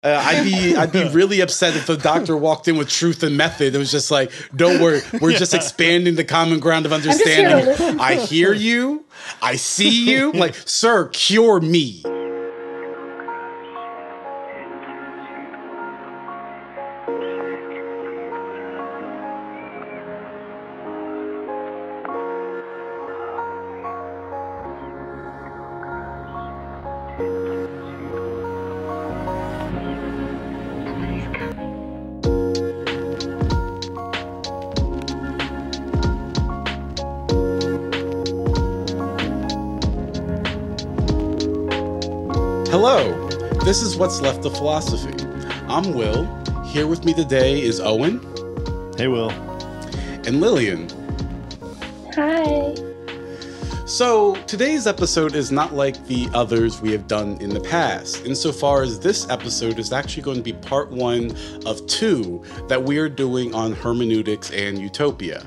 I'd be really upset if the doctor walked in with truth and method. It was just like, don't worry, we're just expanding the common ground of understanding. I hear you, I see you. Like, sir, cure me. Hello, this is What's Left of Philosophy. I'm Will. Here with me today is Owen. Hey, Will. And Lillian. Hi. So, today's episode is not like the others we have done in the past, insofar as this episode is actually going to be part one of two that we are doing on hermeneutics and utopia.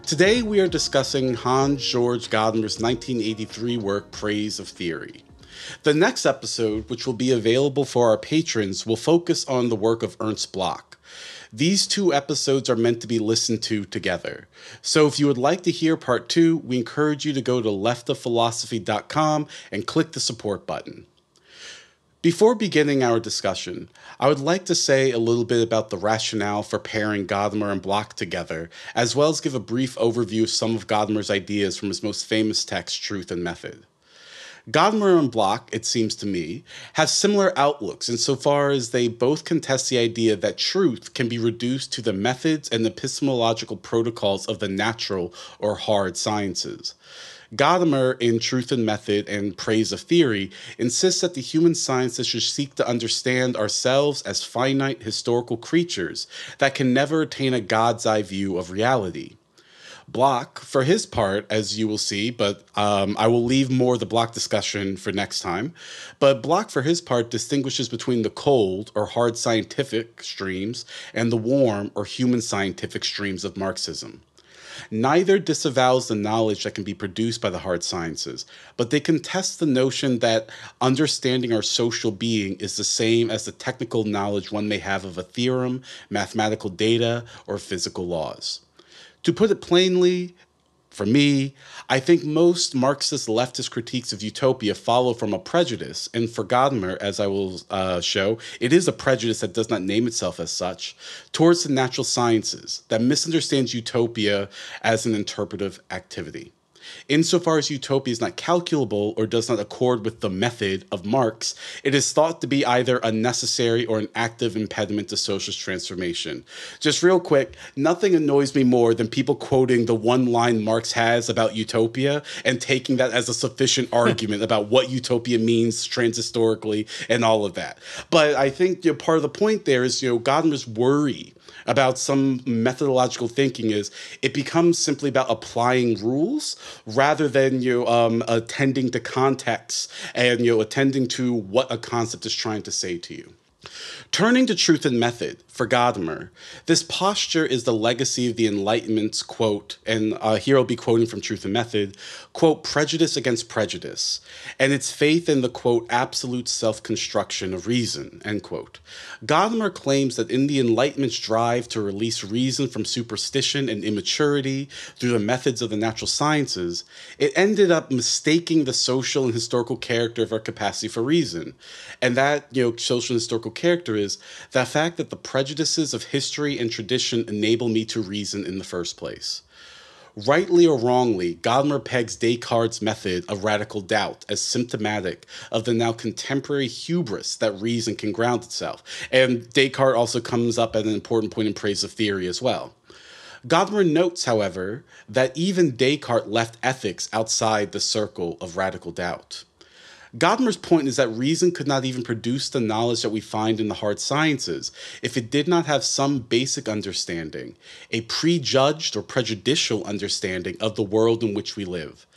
Today we are discussing Hans-Georg Gadamer's 1983 work, Praise of Theory. The next episode, which will be available for our patrons, will focus on the work of Ernst Bloch. These two episodes are meant to be listened to together. So if you would like to hear part two, we encourage you to go to leftofphilosophy.com and click the support button. Before beginning our discussion, I would like to say a little bit about the rationale for pairing Gadamer and Bloch together, as well as give a brief overview of some of Gadamer's ideas from his most famous text, Truth and Method. Gadamer and Bloch, it seems to me, have similar outlooks insofar as they both contest the idea that truth can be reduced to the methods and epistemological protocols of the natural or hard sciences. Gadamer, in Truth and Method and Praise of Theory, insists that the human sciences should seek to understand ourselves as finite historical creatures that can never attain a God's eye view of reality. Bloch, for his part, as you will see, but I will leave more of the Bloch discussion for next time, but Bloch, for his part, distinguishes between the cold or hard scientific streams and the warm or human scientific streams of Marxism. Neither disavows the knowledge that can be produced by the hard sciences, but they contest the notion that understanding our social being is the same as the technical knowledge one may have of a theorem, mathematical data, or physical laws. To put it plainly, for me, I think most Marxist leftist critiques of utopia follow from a prejudice, and for Gadamer, as I will show, it is a prejudice that does not name itself as such, towards the natural sciences, that misunderstands utopia as an interpretive activity. Insofar as utopia is not calculable or does not accord with the method of Marx, it is thought to be either a necessary or an active impediment to socialist transformation. Just real quick, nothing annoys me more than people quoting the one line Marx has about utopia and taking that as a sufficient argument about what utopia means transhistorically and all of that. But I think part of the point there is Gadamer's worry about some methodological thinking is it becomes simply about applying rules rather than attending to context and attending to what a concept is trying to say to you. Turning to Truth and Method, for Gadamer, this posture is the legacy of the Enlightenment's, quote, and here I'll be quoting from Truth and Method, quote, prejudice against prejudice, and its faith in the, quote, absolute self-construction of reason, end quote. Gadamer claims that in the Enlightenment's drive to release reason from superstition and immaturity through the methods of the natural sciences, it ended up mistaking the social and historical character of our capacity for reason. And that, social and historical character is the fact that the prejudices of history and tradition enable me to reason in the first place. Rightly or wrongly, Gadamer pegs Descartes' method of radical doubt as symptomatic of the now contemporary hubris that reason can ground itself. And Descartes also comes up at an important point in Praise of Theory as well. Gadamer notes, however, that even Descartes left ethics outside the circle of radical doubt. Gadamer's point is that reason could not even produce the knowledge that we find in the hard sciences if it did not have some basic understanding, a prejudged or prejudicial understanding of the world in which we live.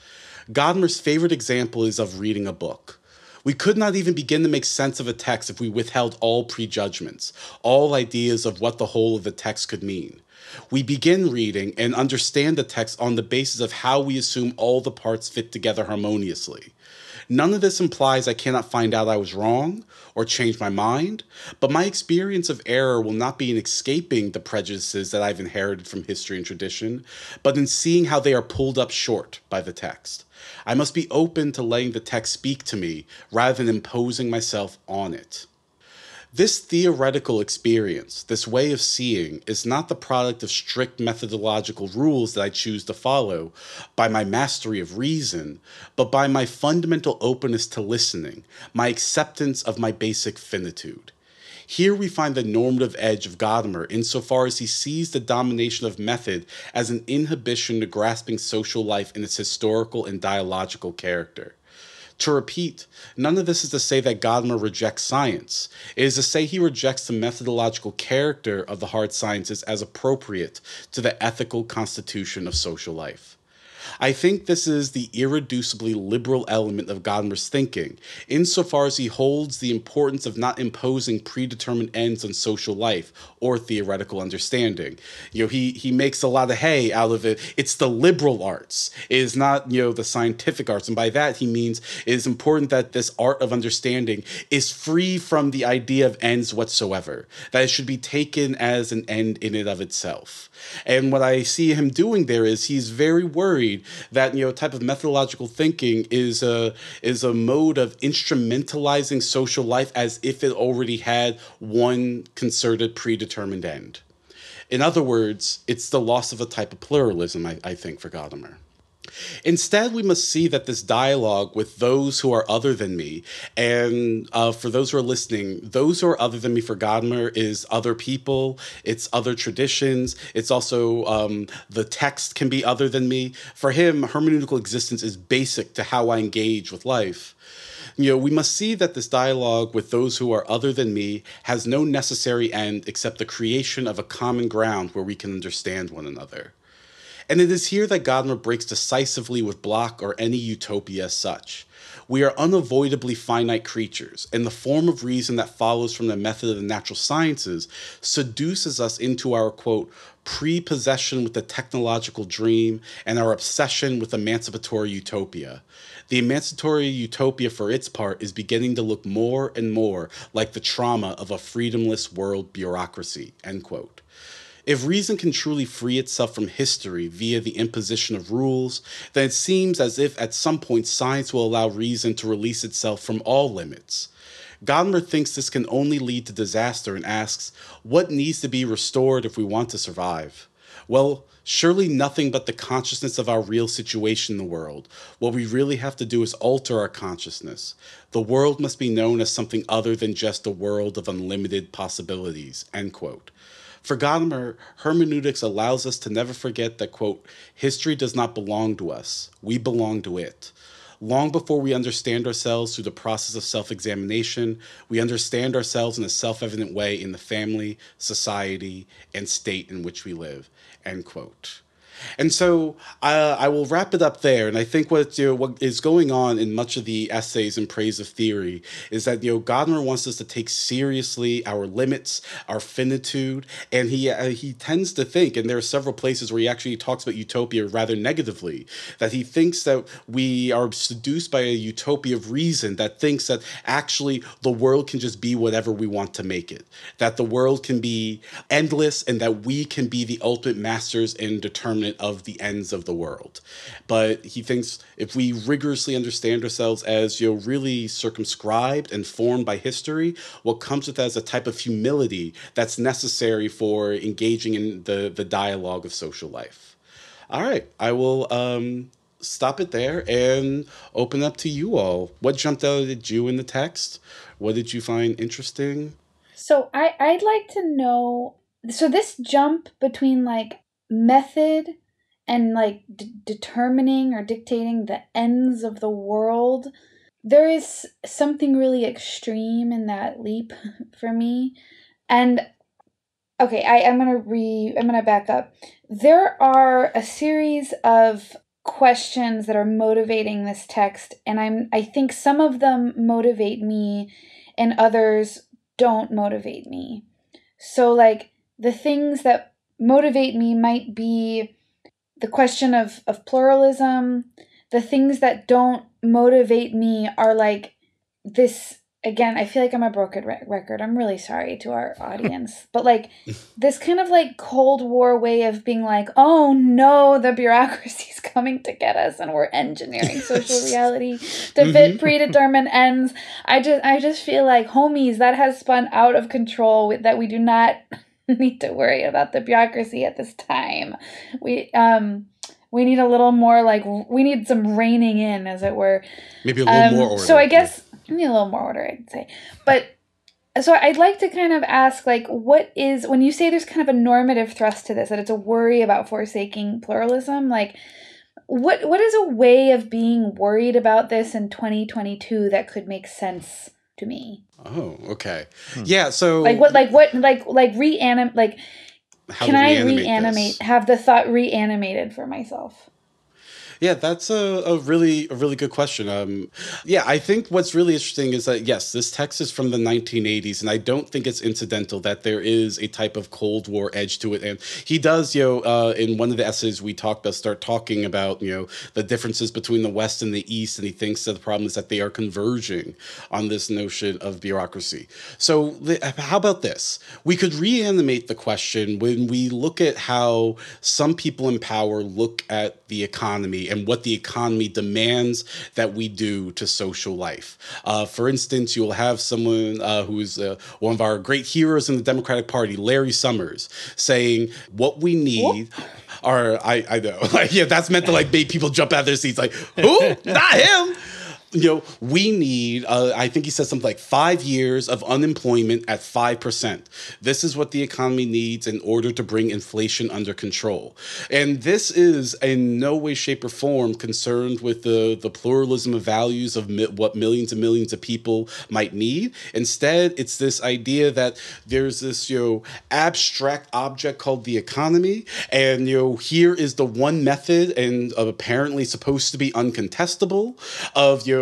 Gadamer's favorite example is of reading a book. We could not even begin to make sense of a text if we withheld all prejudgments, all ideas of what the whole of the text could mean. We begin reading and understand the text on the basis of how we assume all the parts fit together harmoniously. None of this implies I cannot find out I was wrong or change my mind, but my experience of error will not be in escaping the prejudices that I've inherited from history and tradition, but in seeing how they are pulled up short by the text. I must be open to letting the text speak to me rather than imposing myself on it. This theoretical experience, this way of seeing, is not the product of strict methodological rules that I choose to follow by my mastery of reason, but by my fundamental openness to listening, my acceptance of my basic finitude. Here we find the normative edge of Gadamer insofar as he sees the domination of method as an inhibition to grasping social life in its historical and dialogical character. To repeat, none of this is to say that Gadamer rejects science. It is to say he rejects the methodological character of the hard sciences as appropriate to the ethical constitution of social life. I think this is the irreducibly liberal element of Gadamer's thinking, insofar as he holds the importance of not imposing predetermined ends on social life or theoretical understanding. He makes a lot of hay out of it. It's the liberal arts. It is not, the scientific arts. And by that, he means it is important that this art of understanding is free from the idea of ends whatsoever, that it should be taken as an end in and of itself. And what I see him doing there is he's very worried that type of methodological thinking is a mode of instrumentalizing social life as if it already had one concerted predetermined end. In other words, it's the loss of a type of pluralism, I think, for Gadamer. Instead, we must see that this dialogue with those who are other than me, and for those who are listening, those who are other than me for Gadamer is other people, it's other traditions, it's also the text can be other than me. For him, hermeneutical existence is basic to how I engage with life. We must see that this dialogue with those who are other than me has no necessary end except the creation of a common ground where we can understand one another. And it is here that Gadamer breaks decisively with Bloch or any utopia as such. We are unavoidably finite creatures, and the form of reason that follows from the method of the natural sciences seduces us into our, quote, prepossession with the technological dream and our obsession with emancipatory utopia. The emancipatory utopia, for its part, is beginning to look more and more like the trauma of a freedomless world bureaucracy, end quote. If reason can truly free itself from history via the imposition of rules, then it seems as if at some point science will allow reason to release itself from all limits. Gadamer thinks this can only lead to disaster and asks, what needs to be restored if we want to survive? Well, surely nothing but the consciousness of our real situation in the world. What we really have to do is alter our consciousness. The world must be known as something other than just a world of unlimited possibilities, end quote. For Gadamer, hermeneutics allows us to never forget that, quote, history does not belong to us. We belong to it. Long before we understand ourselves through the process of self-examination, we understand ourselves in a self-evident way in the family, society, and state in which we live, end quote. And so I will wrap it up there. And I think what is going on in much of the essays in praise of theory is that Gadamer wants us to take seriously our limits, our finitude, and he tends to think, and there are several places where he actually talks about utopia rather negatively, that he thinks that we are seduced by a utopia of reason that thinks that actually the world can just be whatever we want to make it, that the world can be endless, and that we can be the ultimate masters and determinant of the ends of the world. But he thinks if we rigorously understand ourselves as really circumscribed and formed by history, what comes with that is a type of humility that's necessary for engaging in the dialogue of social life. All right, I will stop it there and open up to you all. What jumped out at you in the text? What did you find interesting? So I'd like to know, so this jump between method and determining or dictating the ends of the world, there is something really extreme in that leap for me. And okay, I'm gonna back up. There are a series of questions that are motivating this text, and I think some of them motivate me and others don't motivate me. So the things that motivate me might be the question of pluralism, the things that don't motivate me are like this. Again, I feel like I'm a broken record. I'm really sorry to our audience. But like this kind of like Cold War way of being like, oh no, the bureaucracy's coming to get us and we're engineering social reality to fit predetermined ends. I just feel like, homies, that has spun out of control, that we do not need to worry about the bureaucracy at this time. We need a little more, like, we need some reining in, as it were. Maybe a little more order. So I guess we need a little more order, I'd say. But so I'd like to kind of ask, like, what is, when you say there's kind of a normative thrust to this, that it's a worry about forsaking pluralism, like, what is a way of being worried about this in 2022 that could make sense to me? Oh, okay. Yeah, so reanimate, like, can I reanimate, have the thought reanimated for myself? Yeah, that's a really good question. Yeah, I think what's really interesting is that, yes, this text is from the 1980s, and I don't think it's incidental that there is a type of Cold War edge to it. And he does, in one of the essays we start talking about, the differences between the West and the East, and he thinks that the problem is that they are converging on this notion of bureaucracy. So how about this? We could reanimate the question when we look at how some people in power look at the economy and what the economy demands that we do to social life. For instance, you'll have someone who is one of our great heroes in the Democratic Party, Larry Summers, saying what we need are, I know, yeah, that's meant to like make people jump out of their seats, like, who? Not him. We need, I think he said something like 5 years of unemployment at 5%. This is what the economy needs in order to bring inflation under control. And this is in no way, shape, or form concerned with the pluralism of values of what millions and millions of people might need. Instead, it's this idea that there's this, abstract object called the economy. And, here is the one method, and apparently supposed to be uncontestable,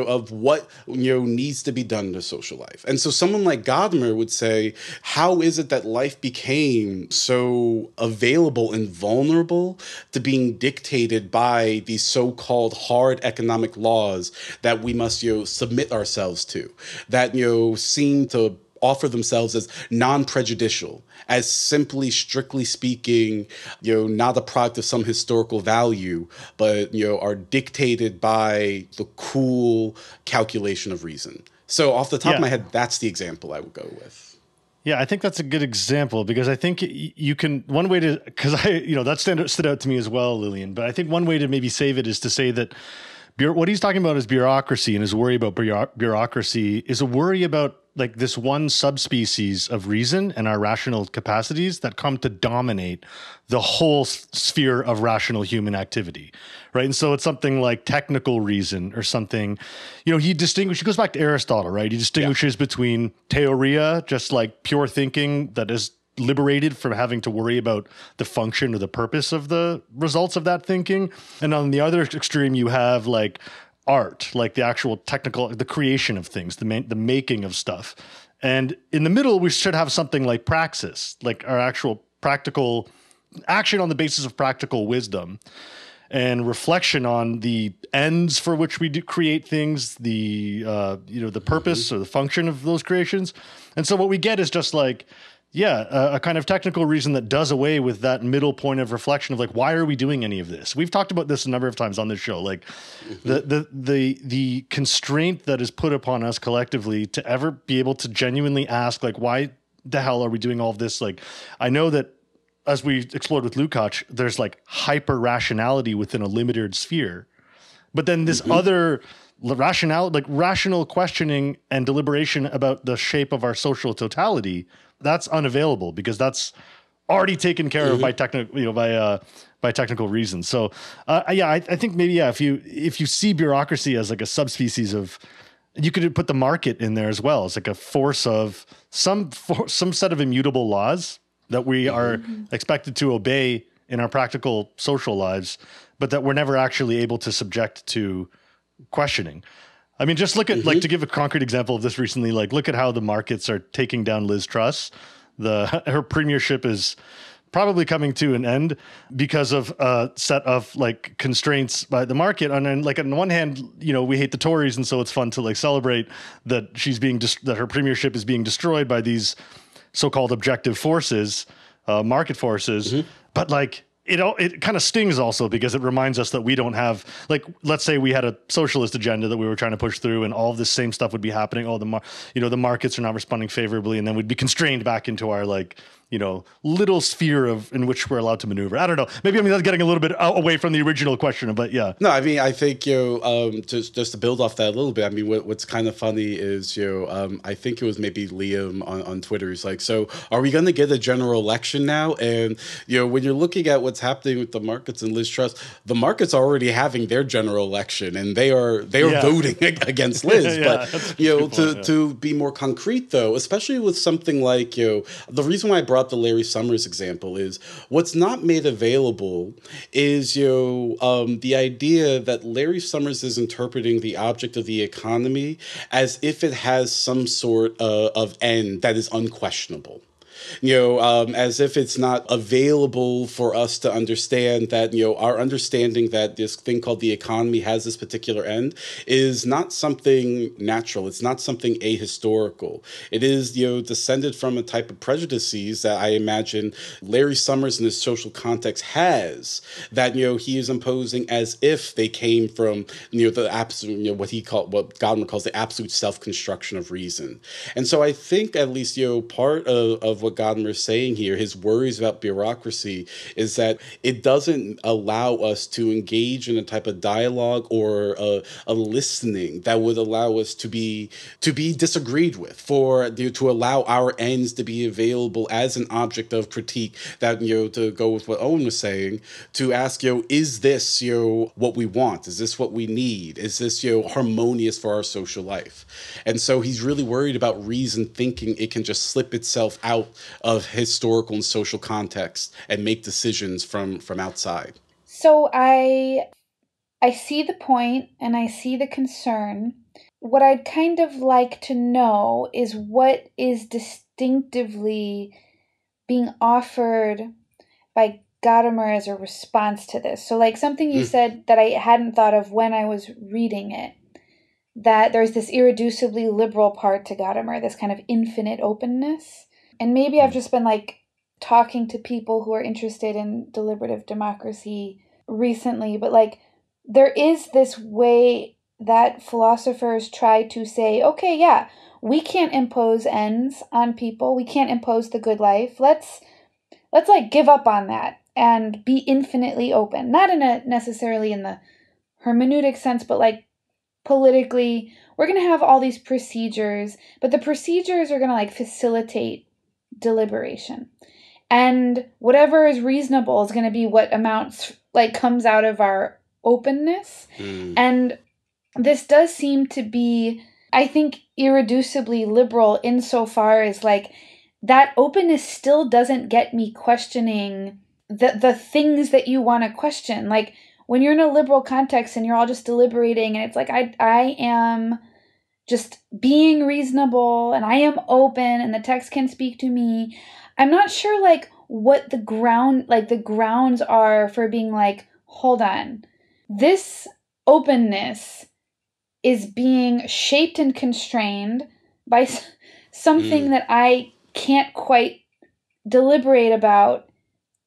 of what needs to be done to social life. And so someone like Gadamer would say, how is it that life became so available and vulnerable to being dictated by these so-called hard economic laws that we must submit ourselves to, that seem to offer themselves as non-prejudicial, as simply, strictly speaking, not a product of some historical value, but, are dictated by the cool calculation of reason. So off the top of my head, that's the example I would go with. Yeah, I think that's a good example, because I think you can, one way to, because that stood out to me as well, Lillian, but I think one way to maybe save it is to say that what he's talking about is bureaucracy, and his worry about bureaucracy is a worry about like this one subspecies of reason and our rational capacities that come to dominate the whole sphere of rational human activity, right? And so it's something like technical reason or something, he goes back to Aristotle, right? He distinguishes between theoria, just like pure thinking that is liberated from having to worry about the function or the purpose of the results of that thinking. And on the other extreme, you have like art, like the actual technical, the creation of things, the making of stuff. And in the middle, we should have something like praxis, like our actual practical action on the basis of practical wisdom and reflection on the ends for which we do create things, the purpose or the function of those creations. And so what we get is just like, a kind of technical reason that does away with that middle point of reflection of like, why are we doing any of this? We've talked about this a number of times on this show, like the constraint that is put upon us collectively to ever be able to genuinely ask, like, why the hell are we doing all of this? Like, I know that as we explored with Lukács, there's like hyper rationality within a limited sphere, but then this other rational questioning and deliberation about the shape of our social totality, that's unavailable because that's already taken care of by technical reasons. So, I think maybe if you see bureaucracy as like a subspecies of, you could put the market in there as well. It's like a force of some set of immutable laws that we are expected to obey in our practical social lives, but that we're never actually able to subject to questioning. I mean, just look at, like, to give a concrete example of this recently, like, look at how the markets are taking down Liz Truss. Her premiership is probably coming to an end because of a set of like constraints by the market. And then like on the one hand, you know, we hate the Tories, and so it's fun to like celebrate that that her premiership is being destroyed by these so-called objective forces, market forces. But like, it kind of stings also because it reminds us that we don't have, like, let's say we had a socialist agenda that we were trying to push through, and all of this same stuff would be happening. Oh, the markets are not responding favorably, and then we'd be constrained back into our like, you know, little sphere in which we're allowed to maneuver. I don't know. Maybe I'm getting a little bit away from the original question, but yeah. No, I mean, I think, you know, just to build off that a little bit, I mean, what's kind of funny is, you know, I think it was maybe Liam on Twitter. He's like, so are we going to get a general election now? And, you know, when you're looking at what's happening with the markets and Liz Truss, the market's already having their general election, and they are voting against Liz. But, you know, to be more concrete, though, especially with something like, you know, the reason why I brought the Larry Summers example is what's not made available is, you know, the idea that Larry Summers is interpreting the object of the economy as if it has some sort of end that is unquestionable. You know, as if it's not available for us to understand that, you know, our understanding that this thing called the economy has this particular end is not something natural. It's not something ahistorical. It is, you know, descended from a type of prejudices that I imagine Larry Summers in his social context has, that, you know, he is imposing as if they came from, you know, the absolute, you know, what Gadamer calls the absolute self-construction of reason. And so I think at least, you know, part of what Gadamer is saying here, his worries about bureaucracy, is that it doesn't allow us to engage in a type of dialogue or a listening that would allow us to be disagreed with, to allow our ends to be available as an object of critique. That, you know, to go with what Owen was saying, to ask, you know, is this, you know, what we want? Is this what we need? Is this, you know, harmonious for our social life? And so he's really worried about reason thinking it can just slip itself out of historical and social context and make decisions from outside. So I see the point and I see the concern. What I'd kind of like to know is what is distinctively being offered by Gadamer as a response to this. So like something you said that I hadn't thought of when I was reading it, that there's this irreducibly liberal part to Gadamer, this kind of infinite openness. And maybe I've just been like talking to people who are interested in deliberative democracy recently, but like there is this way that philosophers try to say, okay, yeah, we can't impose ends on people. We can't impose the good life. Let's like give up on that and be infinitely open. Not necessarily in the hermeneutic sense, but like politically, we're going to have all these procedures, but the procedures are going to like facilitate deliberation, and whatever is reasonable is going to be what comes out of our openness. And this does seem to be, I think, irreducibly liberal insofar as like that openness still doesn't get me questioning the things that you want to question. Like when you're in a liberal context and you're all just deliberating and it's like I am just being reasonable and I am open and the text can speak to me. I'm not sure like what the grounds are for being like, hold on, this openness is being shaped and constrained by something that I can't quite deliberate about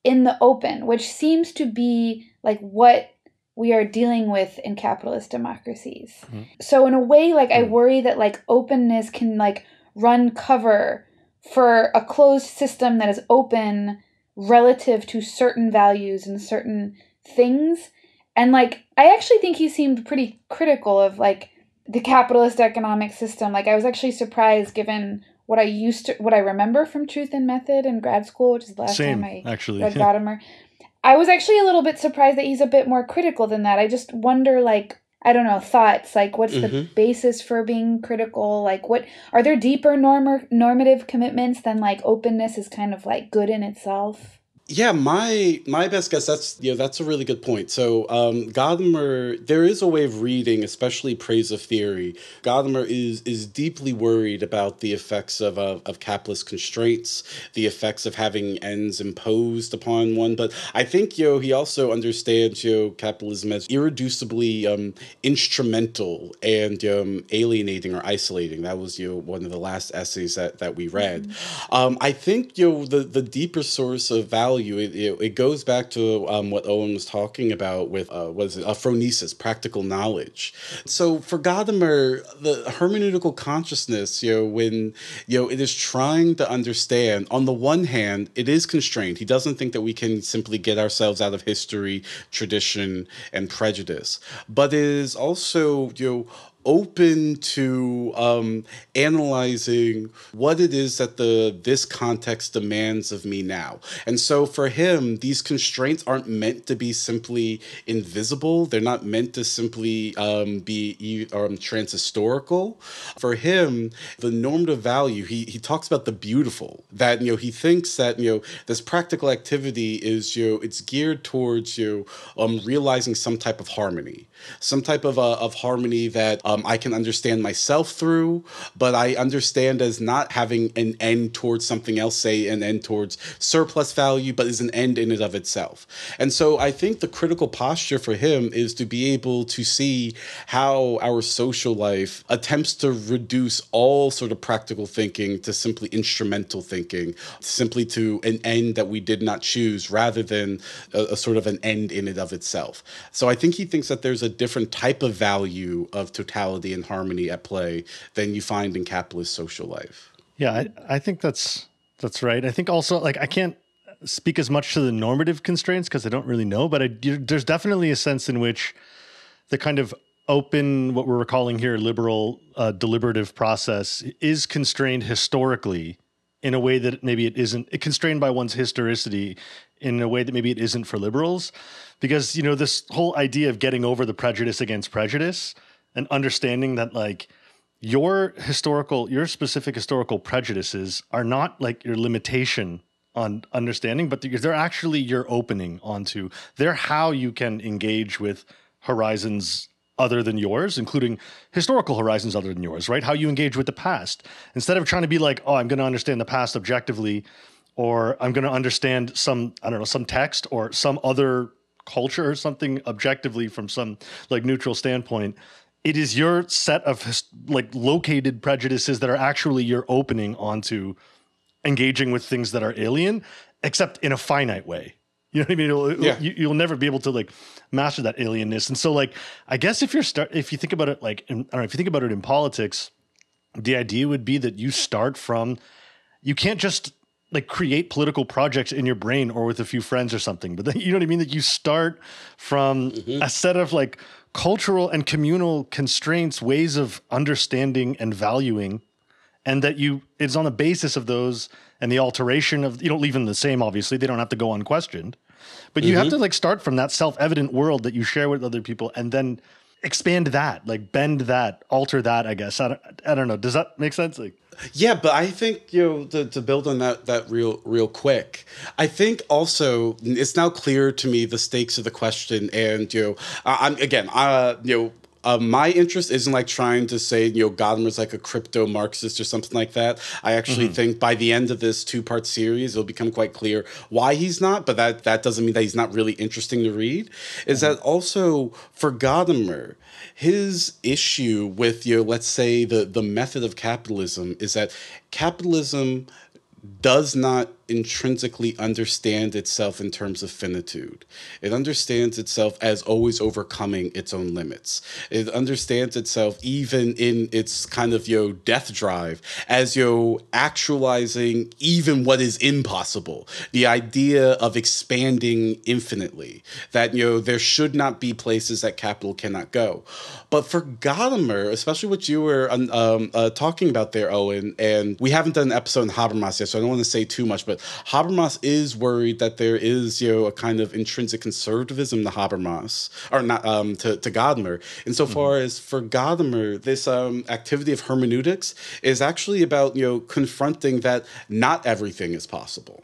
in the open, which seems to be like what we are dealing with in capitalist democracies. So in a way, like I worry that like openness can like run cover for a closed system that is open relative to certain values and certain things. And like, I actually think he seemed pretty critical of like the capitalist economic system. Like I was actually surprised given what I remember from Truth and Method in grad school, which is the last time I read Gadamer. I was actually a little bit surprised that he's a bit more critical than that. I just wonder, like, I don't know, thoughts, like what's the basis for being critical? Like what, are there deeper normative commitments than like openness is kind of like good in itself? Yeah, my best guess, that's a really good point. So Gadamer, there is a way of reading, especially praise of theory. Gadamer is deeply worried about the effects of capitalist constraints, the effects of having ends imposed upon one. But I think he also understands capitalism as irreducibly instrumental and alienating or isolating. That was one of the last essays that we read. I think the deeper source of value, it goes back to what Owen was talking about with what is it, phronesis, practical knowledge. So for Gadamer, the hermeneutical consciousness, when it is trying to understand, on the one hand, it is constrained. He doesn't think that we can simply get ourselves out of history, tradition, and prejudice, but it is also open to analyzing what it is that this context demands of me now. And so for him, these constraints aren't meant to be simply invisible. They're not meant to simply be transhistorical. For him, the normative value, he talks about the beautiful, that he thinks that this practical activity is it's geared towards realizing some type of harmony. Some type of harmony that I can understand myself through, but I understand as not having an end towards something else, say an end towards surplus value, but is an end in and of itself. And so I think the critical posture for him is to be able to see how our social life attempts to reduce all sort of practical thinking to simply instrumental thinking, simply to an end that we did not choose rather than a sort of an end in and of itself. So I think he thinks that there's a different type of value of totality and harmony at play than you find in capitalist social life. Yeah, I think that's right. I think also, like, I can't speak as much to the normative constraints because I don't really know, but there's definitely a sense in which the kind of open, what we're calling here liberal deliberative process is constrained historically in a way that maybe it isn't. It's constrained by one's historicity in a way that maybe it isn't for liberals. Because, this whole idea of getting over the prejudice against prejudice and understanding that, like, your specific historical prejudices are not like your limitation on understanding, but they're actually your opening onto, they're how you can engage with horizons other than yours, including historical horizons other than yours, right? How you engage with the past. Instead of trying to be like, oh, I'm going to understand the past objectively, or I'm going to understand some text or some other culture or something objectively from some like neutral standpoint. It is your set of located prejudices that are actually your opening onto engaging with things that are alien, except in a finite way. You know what I mean? You'll never be able to like master that alienness. And so, like, I guess if you think about it, like, if you think about it in politics, the idea would be that you can't just like create political projects in your brain or with a few friends or something, but then, you know what I mean? That you start from a set of like cultural and communal constraints, ways of understanding and valuing, and that it's on the basis of those and the alteration of, you don't leave them the same, obviously, they don't have to go unquestioned, but you have to like start from that self-evident world that you share with other people and then expand that, like bend that, alter that, I guess. I don't know. Does that make sense? Like, yeah, but I think, to build on that real quick, I think also it's now clear to me the stakes of the question. And, my interest isn't like trying to say, Gadamer's like a crypto Marxist or something like that. I actually think by the end of this 2-part series, it'll become quite clear why he's not, but that doesn't mean that he's not really interesting to read. Is that also for Gadamer, his issue with, let's say the method of capitalism is that capitalism does not intrinsically understand itself in terms of finitude. It understands itself as always overcoming its own limits. It understands itself even in its kind of death drive as actualizing even what is impossible. The idea of expanding infinitely, that there should not be places that capital cannot go. But for Gadamer, especially what you were talking about there, Owen, and we haven't done an episode on Habermas yet, so I don't want to say too much, but Habermas is worried that there is, a kind of intrinsic conservatism to Habermas, or not to Gadamer. Insofar as for Gadamer, this activity of hermeneutics is actually about, confronting that not everything is possible.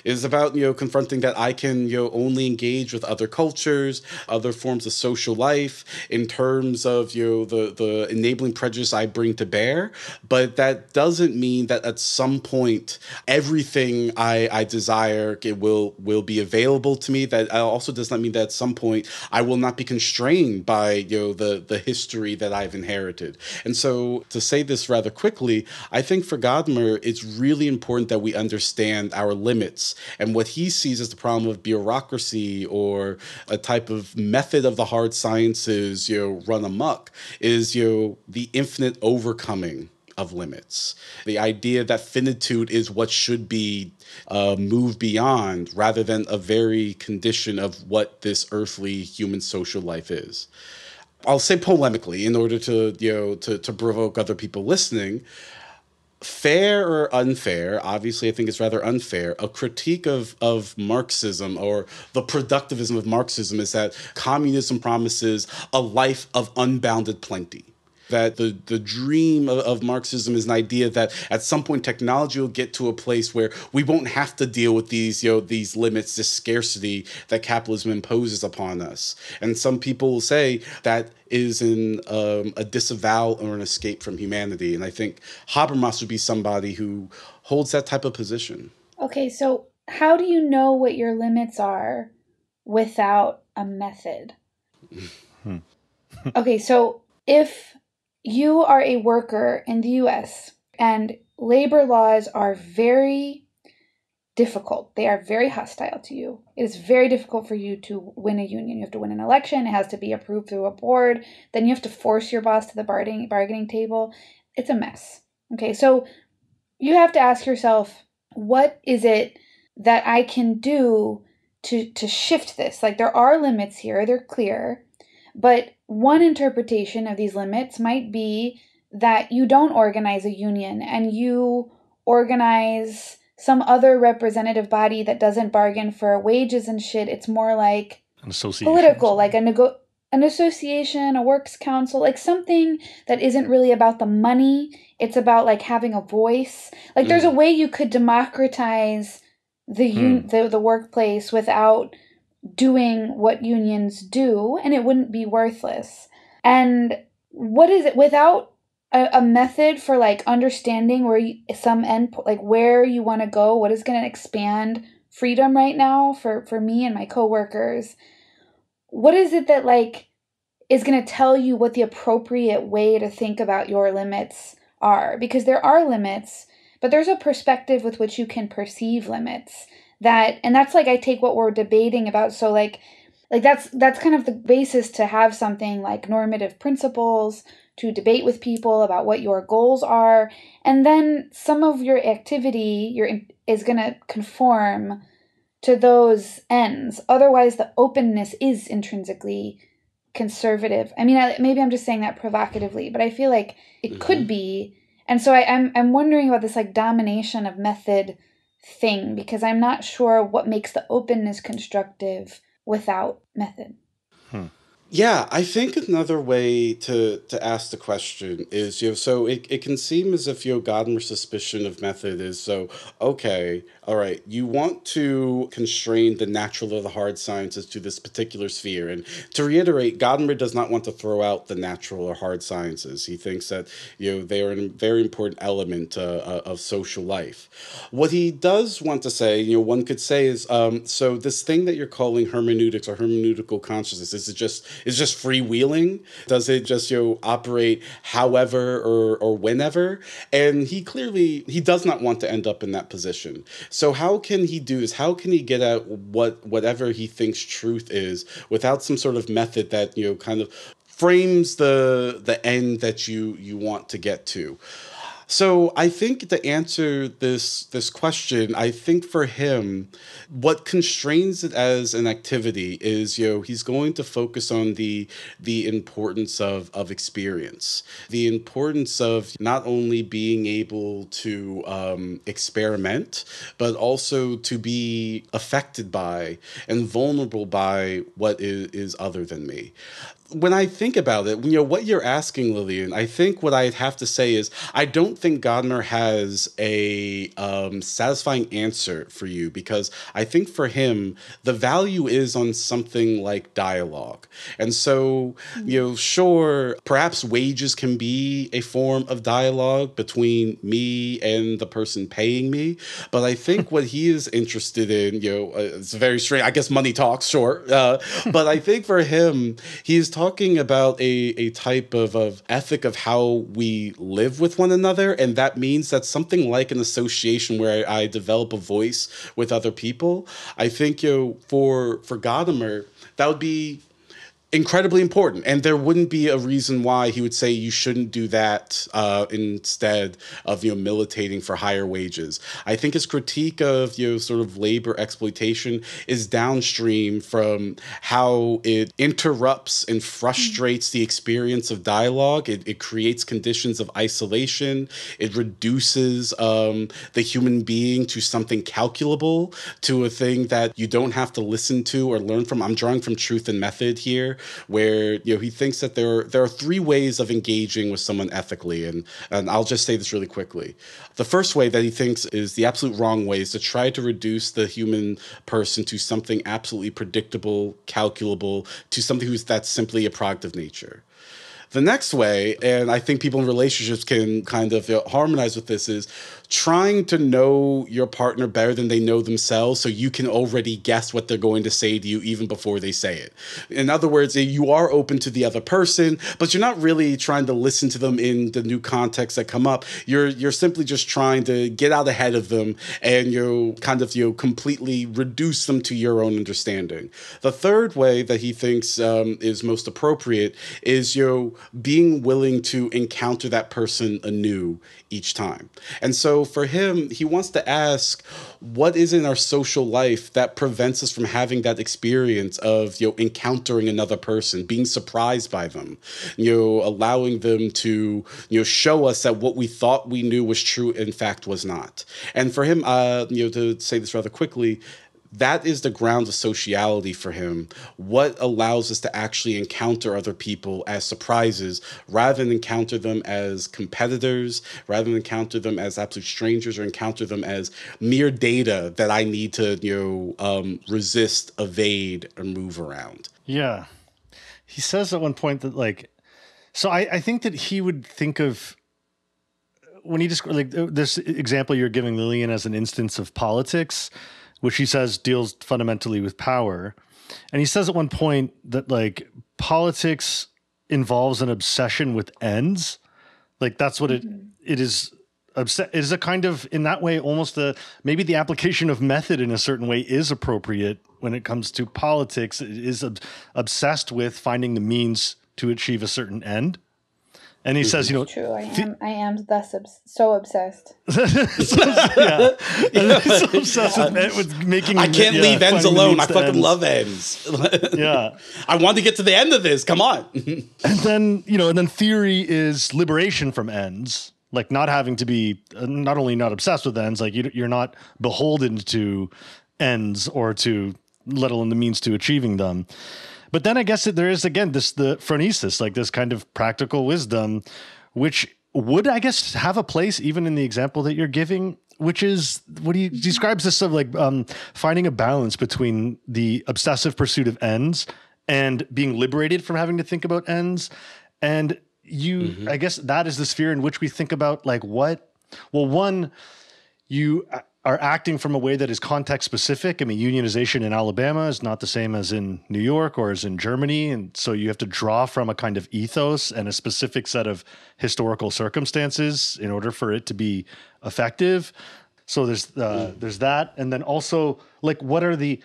It is about, confronting that I can, only engage with other cultures, other forms of social life in terms of, the enabling prejudice I bring to bear. But that doesn't mean that at some point, everything I desire it will be available to me. That also does not mean that at some point I will not be constrained by, the history that I've inherited. And so to say this rather quickly, I think for Gadamer, it's really important that we understand our limits and what he sees as the problem of bureaucracy or a type of method of the hard sciences, run amok is, the infinite overcoming of limits. The idea that finitude is what should be moved beyond rather than a very condition of what this earthly human social life is. I'll say polemically in order to, to provoke other people listening. Fair or unfair, obviously I think it's rather unfair, a critique of Marxism or the productivism of Marxism is that communism promises a life of unbounded plenty. That the dream of Marxism is an idea that at some point technology will get to a place where we won't have to deal with these, these limits, this scarcity that capitalism imposes upon us. And some people will say that is a disavowal or an escape from humanity. And I think Habermas would be somebody who holds that type of position. Okay, so how do you know what your limits are without a method? Okay, so if you are a worker in the US and labor laws are very difficult. They are very hostile to you. It is very difficult for you to win a union. You have to win an election. It has to be approved through a board. Then you have to force your boss to the bargaining table. It's a mess. Okay, so you have to ask yourself, what is it that I can do to shift this? Like, there are limits here. They're clear. But one interpretation of these limits might be that you don't organize a union and you organize some other representative body that doesn't bargain for wages and shit. It's more like an association, political, like an association, a works council, like something that isn't really about the money. It's about like having a voice. Like there's a way you could democratize the workplace without doing what unions do, and it wouldn't be worthless. And what is it without a method for like understanding where some end, like where you want to go, what is going to expand freedom right now for me and my coworkers? What is it that like is going to tell you what the appropriate way to think about your limits are? Because there are limits, but there's a perspective with which you can perceive limits. And that's like I take what we're debating about. So like that's kind of the basis to have something like normative principles, to debate with people about what your goals are, and then some of your activity is going to conform to those ends. Otherwise, the openness is intrinsically conservative. I mean, maybe I'm just saying that provocatively, but I feel like it could be. And so I'm wondering about this like domination of method thing, because I'm not sure what makes the openness constructive without method. Yeah, I think another way to ask the question is, so it can seem as if, Gadamer's suspicion of method is okay, all right, you want to constrain the natural or the hard sciences to this particular sphere. And to reiterate, Gadamer does not want to throw out the natural or hard sciences. He thinks that, they are a very important element of social life. What he does want to say, one could say is, so this thing that you're calling hermeneutics or hermeneutical consciousness, is just freewheeling? Does it just, operate however or whenever? And he does not want to end up in that position. So how can he do this? How can he get at whatever he thinks truth is without some sort of method that, kind of frames the end that you want to get to? So I think to answer this question, I think for him, what constrains it as an activity is, he's going to focus on the importance of experience, the importance of not only being able to experiment, but also to be affected by and vulnerable by what is other than me. when I think about it, what you're asking, Lillian, I think what I'd have to say is I don't think Gadamer has a satisfying answer for you, because I think for him, the value is on something like dialogue. And so, sure, perhaps wages can be a form of dialogue between me and the person paying me. But I think what he is interested in, it's very strange. I guess money talks, sure. But I think for him, he is talking about a type of ethic of how we live with one another. And that means that something like an association where I develop a voice with other people, I think, for Gadamer, that would be incredibly important, and there wouldn't be a reason why he would say you shouldn't do that instead of militating for higher wages. I think his critique of sort of labor exploitation is downstream from how it interrupts and frustrates the experience of dialogue. It creates conditions of isolation. It reduces the human being to something calculable, to a thing that you don't have to listen to or learn from. I'm drawing from Truth and Method here, where he thinks that there are three ways of engaging with someone ethically, and I'll just say this really quickly. The first way that he thinks is the absolute wrong way, is to try to reduce the human person to something absolutely predictable, calculable, to something that's simply a product of nature. The next way, and I think people in relationships can kind of harmonize with this, is trying to know your partner better than they know themselves, so you can already guess what they're going to say to you even before they say it. In other words, you are open to the other person, but you're not really trying to listen to them in the new contexts that come up. You're simply just trying to get out ahead of them, and kind of completely reduce them to your own understanding. The third way that he thinks is most appropriate is being willing to encounter that person anew each time. And so for him, he wants to ask, what is in our social life that prevents us from having that experience of encountering another person, being surprised by them, allowing them to show us that what we thought we knew was true, in fact, was not. And for him, to say this rather quickly, that is the ground of sociality for him. What allows us to actually encounter other people as surprises, rather than encounter them as competitors, rather than encounter them as absolute strangers, or encounter them as mere data that I need to, resist, evade, or move around. Yeah. He says at one point that, so I think that he would think of, when he just, this example you're giving, Lillian, as an instance of politics, which he says deals fundamentally with power. And he says at one point that politics involves an obsession with ends. That's what it is. It is a kind of, in that way, almost maybe the application of method in a certain way is appropriate when it comes to politics. It is obsessed with finding the means to achieve a certain end. And he says, true. I am thus so obsessed. Yeah, and he's so obsessed with making. I can't leave ends alone. I fucking love ends. Yeah, I want to get to the end of this. Come on. And then theory is liberation from ends, not having to be not only not obsessed with ends, you're not beholden to ends or to, let alone the means to achieving them. But then I guess there is, again, the phronesis, this kind of practical wisdom, which would, I guess, have a place even in the example that you're giving, which is what he describes this of finding a balance between the obsessive pursuit of ends and being liberated from having to think about ends. And I guess that is the sphere in which we think about one, you are acting from a way that is context specific. I mean, unionization in Alabama is not the same as in New York or as in Germany. And so you have to draw from a kind of ethos and a specific set of historical circumstances in order for it to be effective. So there's that. And then also what are be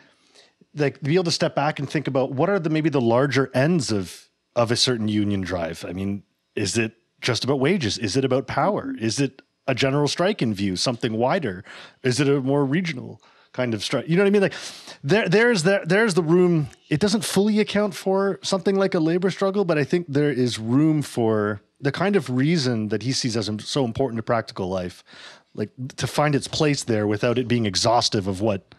able to step back and think about what are maybe the larger ends of a certain union drive. I mean, is it just about wages? Is it about power? Is it a general strike in view, something wider? Is it a more regional kind of strike? You know what I mean? There's the room. It doesn't fully account for something like a labor struggle, but I think there is room for the kind of reason that he sees as so important to practical life, to find its place there without it being exhaustive of what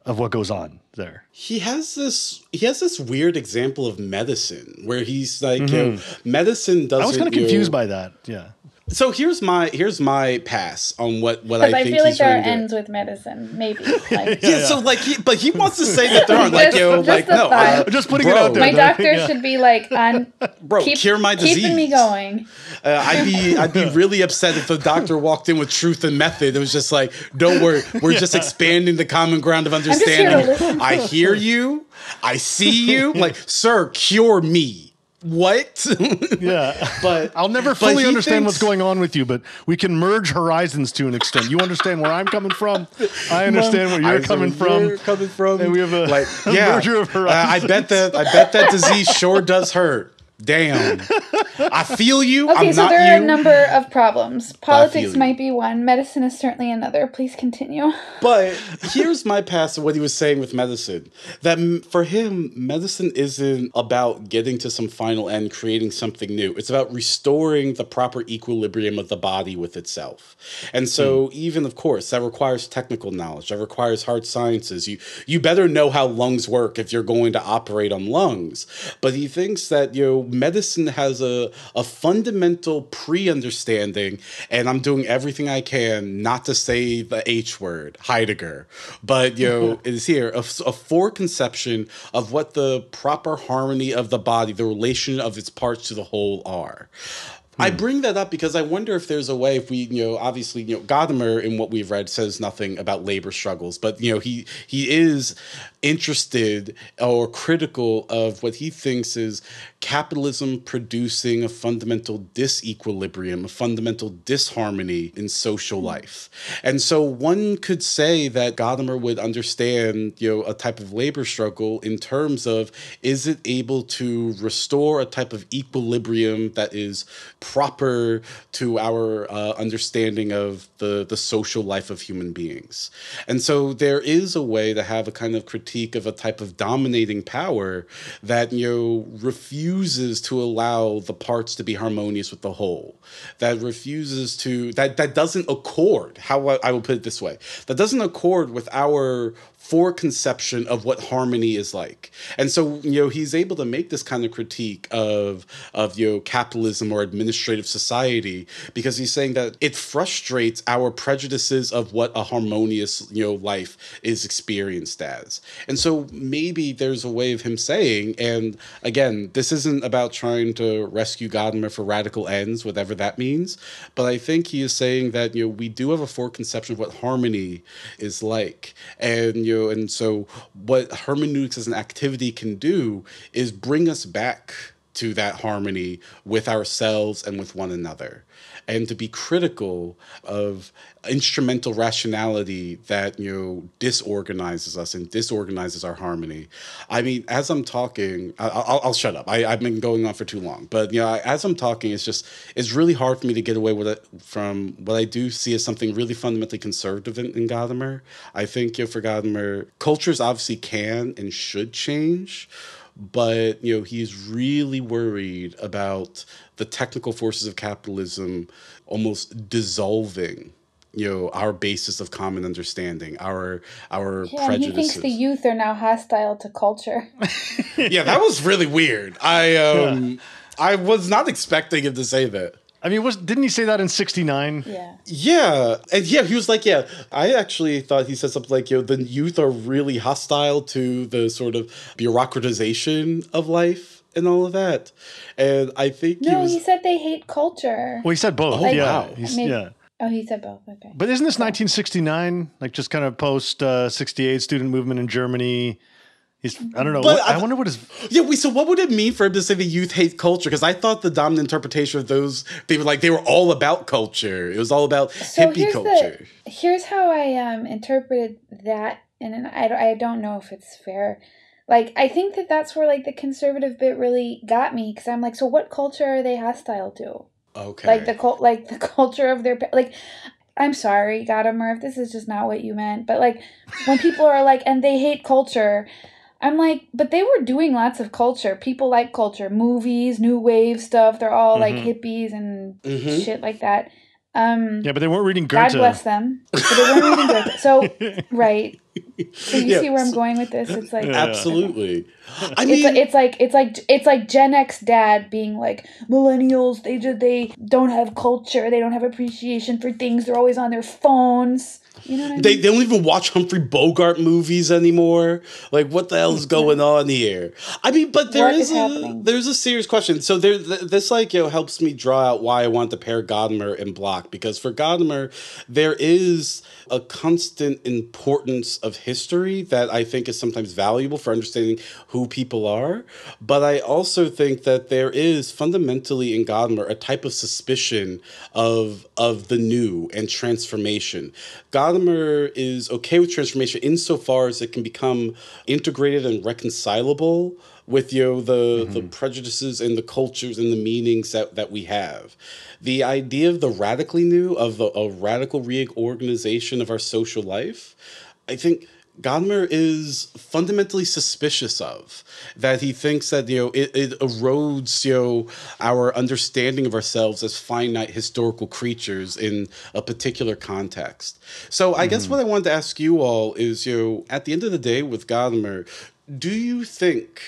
of what goes on there. He has this weird example of medicine where he's like, you know, medicine doesn't. I was kind of confused by that. Yeah. So here's my pass on what I think. I feel like he's there are trying to do. ends with medicine, maybe. Like, So like, he wants to say that there aren't. Like, just putting it out there. My doctor should be like, cure my disease. Keeping me going. I'd be really upset if the doctor walked in with truth and method. It was just like, don't worry, we're just expanding the common ground of understanding. I hear you, I see you. Like, sir, cure me. What? Yeah. But I'll never fully understand what's going on with you, but we can merge horizons to an extent. You understand where I'm coming from. I understand where you're coming from. And we have a merger of horizons. I bet that disease sure does hurt. Damn. I feel you. Okay, I'm so not there are you. a number of problems. Politics might be one. Medicine is certainly another. Please continue. But here's my pass of what he was saying with medicine. That for him, medicine isn't about getting to some final end, creating something new. It's about restoring the proper equilibrium of the body with itself. And so even, of course, that requires technical knowledge. That requires hard sciences. You better know how lungs work if you're going to operate on lungs. But he thinks that, you know, medicine has a fundamental pre-understanding, and I'm doing everything I can not to say the H word, Heidegger, but, you know, it is here, a foreconception of what the proper harmony of the body, the relation of its parts to the whole are. I bring that up because I wonder if there's a way, if we, you know, obviously, you know, Gadamer in what we've read says nothing about labor struggles, but, you know, he is interested or critical of what he thinks is capitalism producing a fundamental disequilibrium, a fundamental disharmony in social life. And so one could say that Gadamer would understand, you know, a type of labor struggle in terms of, is it able to restore a type of equilibrium that is proper to our understanding of the social life of human beings. And so there is a way to have a kind of critique of a type of dominating power that, you know, refuses to allow the parts to be harmonious with the whole, that refuses to, that doesn't accord, how I will put it this way, that doesn't accord with our foreconception of what harmony is like. And so, you know, he's able to make this kind of critique of you know, capitalism or administrative society, because he's saying that it frustrates our prejudices of what a harmonious, you know, life is experienced as. And so maybe there's a way of him saying, and again, this isn't about trying to rescue Gadamer for radical ends, whatever that means, but I think he is saying that, you know, we do have a foreconception of what harmony is like. And, you know, and so what hermeneutics as an activity can do is bring us back to that harmony with ourselves and with one another, and to be critical of instrumental rationality that, you know, disorganizes us and disorganizes our harmony. I mean, as I'm talking, I'll shut up. I've been going on for too long, but, you know, as I'm talking, it's really hard for me to get away with it from what I do see as something really fundamentally conservative in Gadamer. I think, you know, for Gadamer, cultures obviously can and should change, but, you know, he's really worried about the technical forces of capitalism almost dissolving, you know, our basis of common understanding, our prejudices. He thinks the youth are now hostile to culture. Yeah, that was really weird. I was not expecting him to say that. I mean, didn't he say that in '69? Yeah. Yeah. And yeah, he was like, yeah, I actually thought he said something like, you know, the youth are really hostile to the sort of bureaucratization of life and all of that. And I think he said they hate culture. Well, he said both. Oh, yeah. Wow. Yeah. Oh, he said both. Okay. But isn't this 1969? Like just kind of post 68 student movement in Germany? I don't know. I wonder what his... Yeah, so what would it mean for him to say the youth hate culture? Because I thought the dominant interpretation of those, they were all about culture. It was all about hippie culture. Here's how I interpreted that, and I don't know if it's fair. Like, I think that's where, like, the conservative bit really got me, because I'm like, so what culture are they hostile to? Okay. Like, the culture of their... Like, I'm sorry, Gadamer, if this is just not what you meant, but, like, when people are like, and they hate culture... I'm like, but they were doing lots of culture. People like culture, movies, new wave stuff. They're all like hippies and shit like that. Yeah, but they weren't reading God Goethe. bless them. But they weren't reading Goethe. So, right. So you see where I'm going with this? It's like absolutely. Okay. I mean, it's like Gen X dad being like, millennials, they don't have culture, they don't have appreciation for things, they're always on their phones. You know what I mean? They don't even watch Humphrey Bogart movies anymore. Like, what the hell is going on here? I mean, but there's a serious question. So this like, helps me draw out why I want to pair Gadamer and Bloch, because for Gadamer, there is a constant importance of history that I think is sometimes valuable for understanding who people are. But I also think that there is fundamentally in Gadamer a type of suspicion of the new and transformation. Gadamer is okay with transformation insofar as it can become integrated and reconcilable with the prejudices and the cultures and the meanings that we have. The idea of the radically new, of a radical reorganization of our social life, I think Gadamer is fundamentally suspicious of. That he thinks that it erodes our understanding of ourselves as finite historical creatures in a particular context. So I guess what I wanted to ask you all is, at the end of the day with Gadamer, do you think,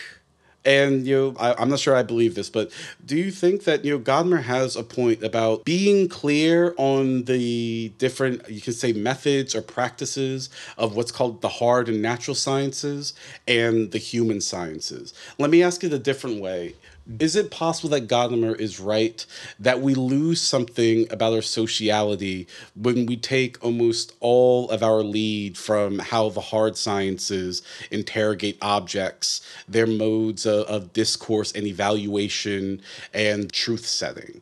and I'm not sure I believe this, but do you think that Gadamer has a point about being clear on the different, you can say, methods or practices of what's called the hard and natural sciences and the human sciences? Let me ask it a different way. Is it possible that Gadamer is right, that we lose something about our sociality when we take almost all of our lead from how the hard sciences interrogate objects, their modes of discourse and evaluation and truth setting?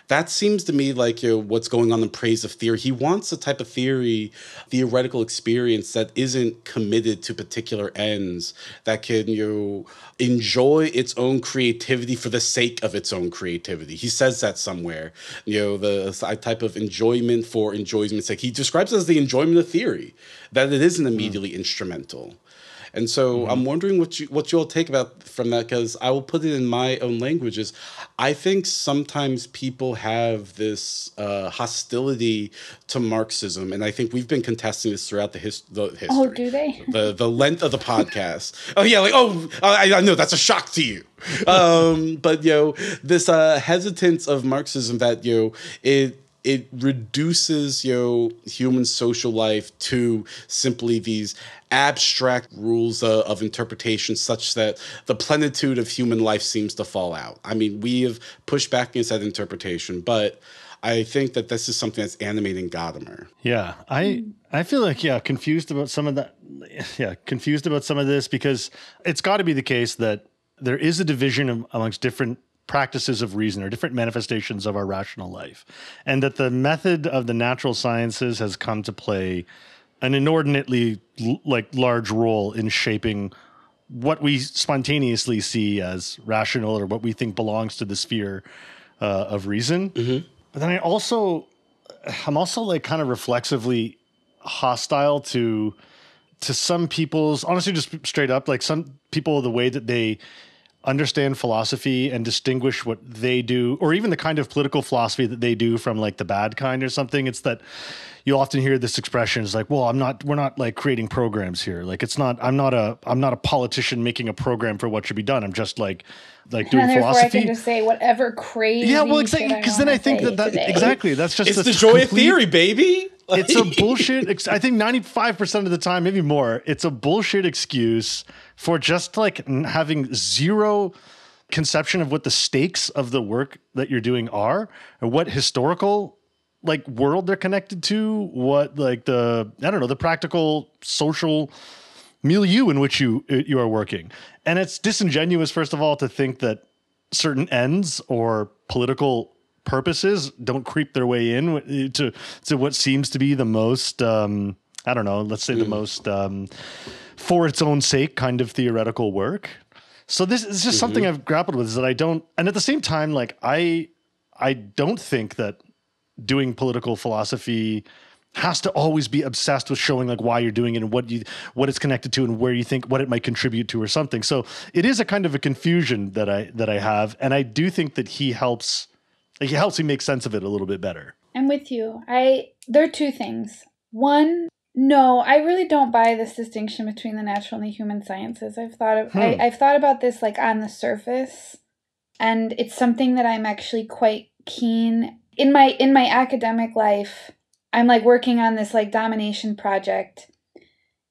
That seems to me like what's going on in praise of theory. He wants a type of theoretical experience that isn't committed to particular ends, that can enjoy its own creativity for the sake of its own creativity. He says that somewhere. The type of enjoyment for enjoyment's sake. He describes it as the enjoyment of theory, that it isn't immediately instrumental. And so I'm wondering what you all take about from that, because I will put it in my own languages. I think sometimes people have this hostility to Marxism, and I think we've been contesting this throughout the history. Oh, do they? The length of the podcast. Oh yeah, I know that's a shock to you. But this hesitance of Marxism that it reduces human social life to simply these abstract rules of interpretation, such that the plenitude of human life seems to fall out. I mean, we have pushed back against that interpretation, but I think that this is something that's animating Gadamer. Yeah, I feel like confused about some of that. Yeah, confused about some of this, because it's got to be the case that there is a division amongst different practices of reason or different manifestations of our rational life, and that the method of the natural sciences has come to play an inordinately large role in shaping what we spontaneously see as rational, or what we think belongs to the sphere of reason. But then I'm also kind of reflexively hostile to some people's, honestly, just straight up, like some people, the way that they understand philosophy and distinguish what they do, or even the kind of political philosophy that they do from like the bad kind or something. It's that you often hear this expression is like, well, we're not like creating programs here. Like I'm not a politician making a program for what should be done. I'm just like doing and philosophy. I can just say whatever crazy. Yeah, well, exactly. Because then I think that exactly, that's just, it's the joy of theory, baby. It's a bullshit. I think 95% of the time, maybe more, it's a bullshit excuse for just like having zero conception of what the stakes of the work that you're doing are, or what historical like world they're connected to, what like the practical social milieu in which you are working. And it's disingenuous, first of all, to think that certain ends or political purposes don't creep their way in to what seems to be the most, let's say the most for its own sake kind of theoretical work. So this is just something I've grappled with, is that I don't, and at the same time, like I don't think that doing political philosophy has to always be obsessed with showing like why you're doing it and what it's connected to and where you think what it might contribute to or something. So it is a kind of a confusion that I have, and I do think that he helps me make sense of it a little bit better. I'm with you. There are two things. One, no, I really don't buy this distinction between the natural and the human sciences. I've thought about this like on the surface, and it's something that I'm actually quite keen in my academic life. I'm like working on this like domination project.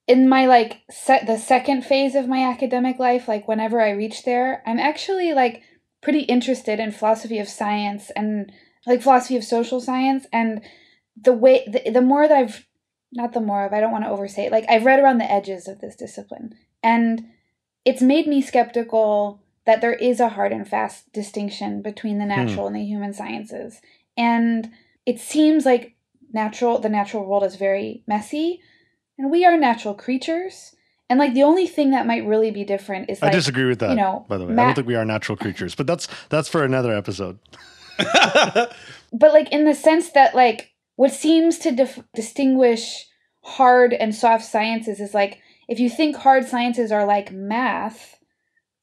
In my like the second phase of my academic life, like whenever I reach there, I'm actually like pretty interested in philosophy of science and like philosophy of social science, and the more that I don't want to overstate it, like I've read around the edges of this discipline, and it's made me skeptical that there is a hard and fast distinction between the natural and the human sciences. And it seems like the natural world is very messy, and we are natural creatures. And like the only thing that might really be different is like, I disagree with that, you know, by the way. I don't think we are natural creatures, but that's for another episode. But like in the sense that like what seems to distinguish hard and soft sciences is like, if you think hard sciences are like math,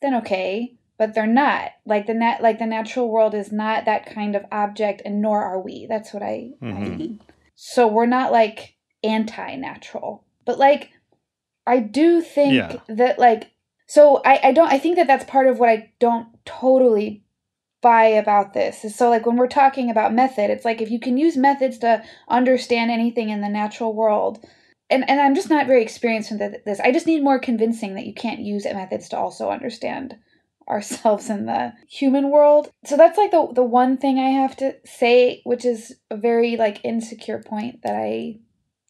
then okay, but they're not. Like the natural world is not that kind of object, and nor are we. That's what I mean. So we're not like anti-natural, but like I do think that like, so I think that that's part of what I don't totally buy about this. Is so like when we're talking about method, it's like if you can use methods to understand anything in the natural world, and I'm just not very experienced with this. I just need more convincing that you can't use methods to also understand ourselves in the human world. So that's like the one thing I have to say, which is a very like insecure point that I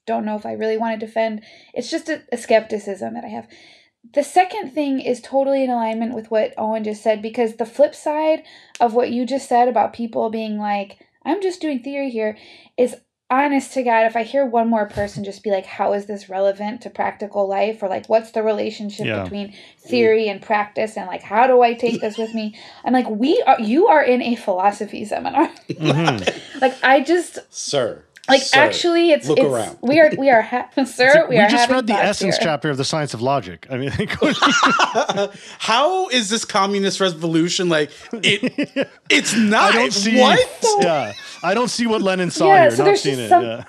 don't know if I really want to defend. It's just a skepticism that I have. The second thing is totally in alignment with what Owen just said, because the flip side of what you just said about people being like, I'm just doing theory here, is honest to God, if I hear one more person just be like, how is this relevant to practical life? Or like, what's the relationship between theory and practice? And like, how do I take this with me? I'm like, you are in a philosophy seminar. Like, I just... Sir. Like, actually, it's around. We are sir. We just read the essence chapter of the Science of Logic. I mean, how is this communist revolution like? It's not. I don't see what. I don't see what Lenin saw here. So not seeing it.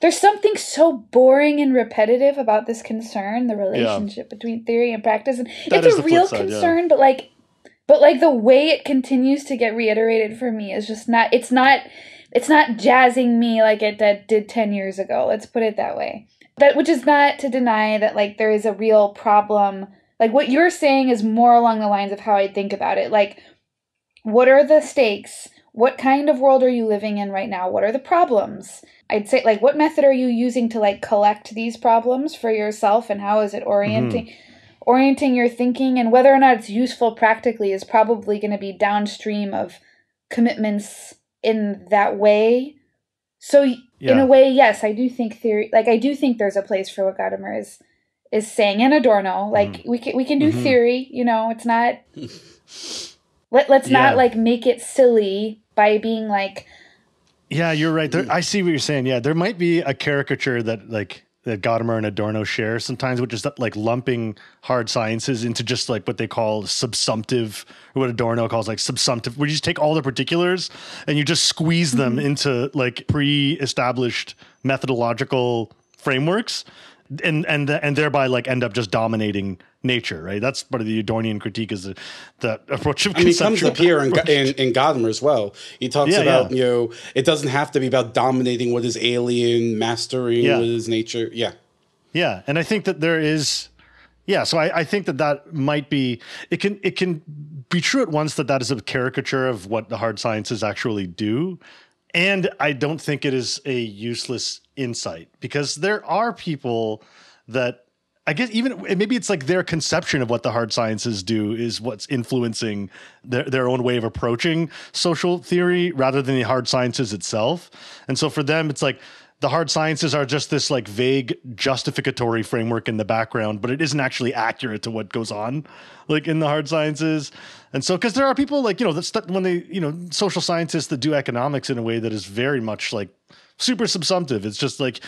There's something so boring and repetitive about this concern, the relationship between theory and practice, and it's a real concern. But like the way it continues to get reiterated for me is just not. It's not jazzing me like it did 10 years ago. Let's put it that way. Which is not to deny that like there is a real problem. Like what you're saying is more along the lines of how I think about it. Like, what are the stakes? What kind of world are you living in right now? What are the problems? I'd say like, what method are you using to like collect these problems for yourself, and how is it orienting your thinking, and whether or not it's useful practically is probably going to be downstream of commitments in that way. So in a way, yes, I do think theory, like I do think there's a place for what Gadamer is saying, and Adorno, like we can do theory, you know, it's not, let's not like make it silly by being like. Yeah, you're right. I see what you're saying. Yeah, there might be a caricature that Gadamer and Adorno share sometimes, which is like lumping hard sciences into just like what they call subsumptive, or what Adorno calls like subsumptive, where you just take all the particulars and you just squeeze them into like pre-established methodological frameworks, and thereby like end up just dominating nature, right? That's part of the Adornian critique, is the approach of conceptual. I mean, it comes up here in Gadamer as well. He talks about, you know, it doesn't have to be about dominating what is alien, mastering what is nature. Yeah. Yeah. And I think that there is, so I think that might be, it can be true at once that is a caricature of what the hard sciences actually do. And I don't think it is a useless insight, because there are people that, I guess even maybe it's like their conception of what the hard sciences do is what's influencing their own way of approaching social theory rather than the hard sciences itself. And so for them, it's like the hard sciences are just this like vague justificatory framework in the background, but it isn't actually accurate to what goes on like in the hard sciences. And so, because there are people like, you know, when they, you know, social scientists that do economics in a way that is very much like super subsumptive. It's just like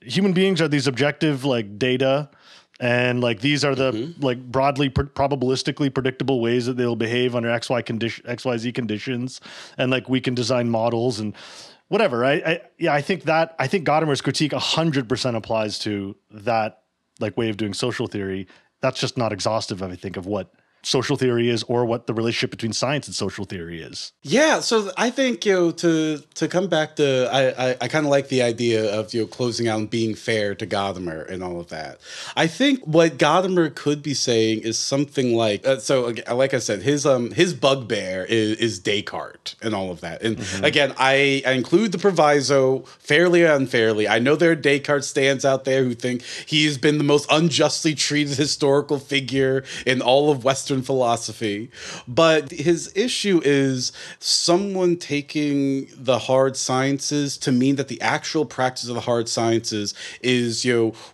human beings are these objective like data, and like these are the like broadly probabilistically predictable ways that they'll behave under XYZ conditions, and like we can design models and whatever. I think Gadamer's critique 100% applies to that like way of doing social theory. That's just not exhaustive, I think, of what social theory is or what the relationship between science and social theory is. Yeah, so I think, to come back to, I kind of like the idea of, closing out and being fair to Gadamer and all of that. I think what Gadamer could be saying is something like, like I said, his bugbear is Descartes and all of that. And again, I include the proviso, fairly or unfairly. I know there are Descartes stands out there who think he has been the most unjustly treated historical figure in all of Western philosophy, but his issue is someone taking the hard sciences to mean that the actual practice of the hard sciences is,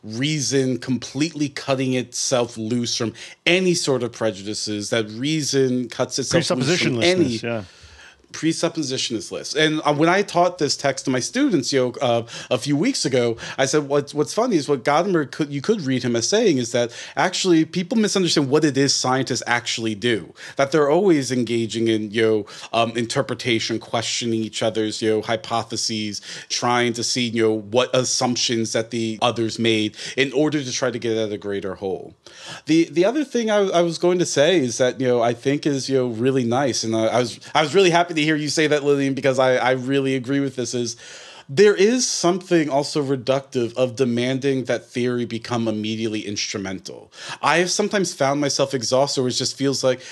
reason completely cutting itself loose from any sort of prejudices, that reason cuts itself loose from any presuppositionless. And when I taught this text to my students, a few weeks ago, I said, what's funny is what Gadamer you could read him as saying is that actually people misunderstand what it is scientists actually do, that they're always engaging in, interpretation, questioning each other's, hypotheses, trying to see, what assumptions that the others made in order to try to get at a greater whole. The other thing I was going to say is that, I think is, really nice. And I was really happy to hear you say that, Lillian, because I really agree with this, is there is something also reductive of demanding that theory become immediately instrumental. I have sometimes found myself exhausted where it just feels like,